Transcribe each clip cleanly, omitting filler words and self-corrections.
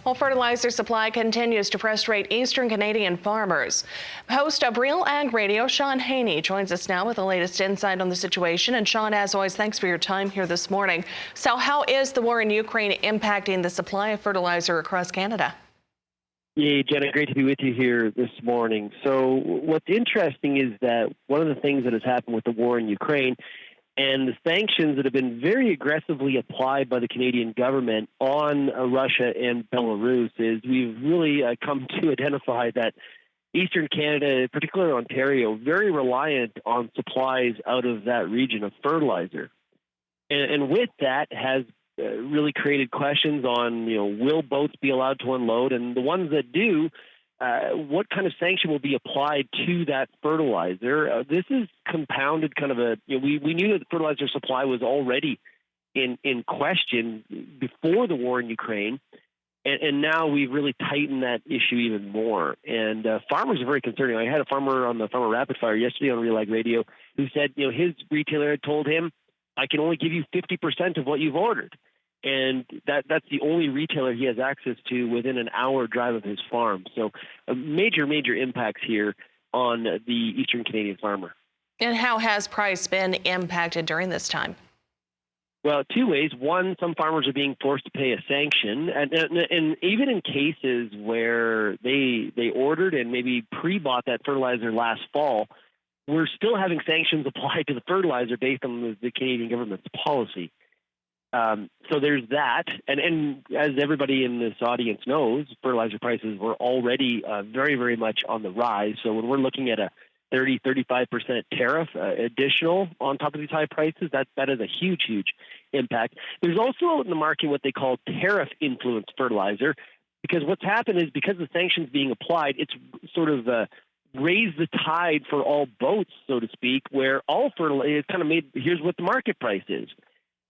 Well, fertilizer supply continues to frustrate Eastern Canadian farmers. Host of Real Ag Radio, Sean Haney, joins us now with the latest insight on the situation. And Sean, as always, thanks for your time here this morning. So how is the war in Ukraine impacting the supply of fertilizer across Canada? Yeah, Jenna, great to be with you here this morning. So what's interesting is that one of the things that has happened with the war in Ukraine and the sanctions that have been very aggressively applied by the Canadian government on Russia and Belarus is we've really come to identify that Eastern Canada, particularly Ontario, very reliant on supplies out of that region of fertilizer. And with that has really created questions on, will boats be allowed to unload? And the ones that do, what kind of sanction will be applied to that fertilizer? This is compounded kind of we knew that the fertilizer supply was already in question before the war in Ukraine. And now we've really tightened that issue even more. And farmers are very concerned. I had a farmer on the Farmer Rapid Fire yesterday on Real Ag Radio who said, his retailer had told him, I can only give you 50% of what you've ordered. And that's the only retailer he has access to within an hour drive of his farm. So major impacts here on the Eastern Canadian farmer. And how has price been impacted during this time? Well, two ways. One, some farmers are being forced to pay a sanction. And even in cases where they ordered and maybe pre-bought that fertilizer last fall, we're still having sanctions applied to the fertilizer based on the Canadian government's policy. So there's that. And as everybody in this audience knows, fertilizer prices were already very much on the rise. So when we're looking at a 35% tariff additional on top of these high prices, that is a huge impact. There's also in the market what they call tariff-influenced fertilizer, because what's happened is because the sanctions being applied, it's sort of raised the tide for all boats, so to speak, where all fertilizer is kind of made, here's what the market price is.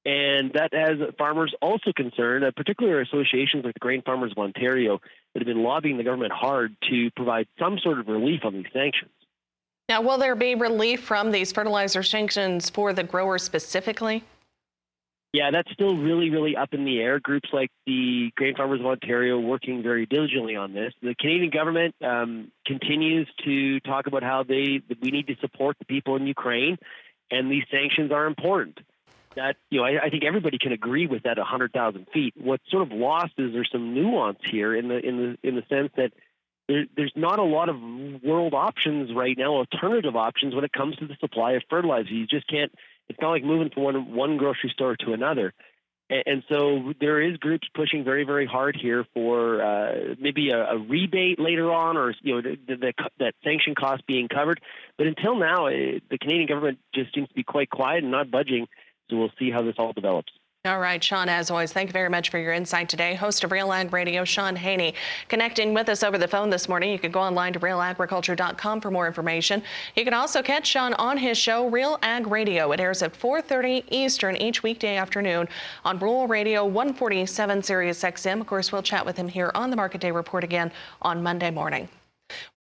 And that has farmers also concerned, particularly associations like the Grain Farmers of Ontario that have been lobbying the government hard to provide some sort of relief on these sanctions. Now, will there be relief from these fertilizer sanctions for the growers specifically? Yeah, that's still really up in the air. Groups like the Grain Farmers of Ontario working very diligently on this. The Canadian government continues to talk about how we need to support the people in Ukraine, and these sanctions are important. That I think everybody can agree with that 100,000 feet. What's sort of lost is there's some nuance here in the sense that there's not a lot of world options right now, alternative options when it comes to the supply of fertilizer. You just can't. It's not like moving from one grocery store to another. And so there is groups pushing very hard here for maybe a rebate later on, or that sanction cost being covered. But until now, the Canadian government just seems to be quite quiet and not budging. So we'll see how this all develops. All right, Sean, as always, thank you very much for your insight today. Host of Real Ag Radio, Sean Haney, connecting with us over the phone this morning. You can go online to RealAgriculture.com for more information. You can also catch Sean on his show, Real Ag Radio. It airs at 4:30 Eastern each weekday afternoon on Rural Radio 147 Sirius XM. Of course, we'll chat with him here on the Market Day Report again on Monday morning.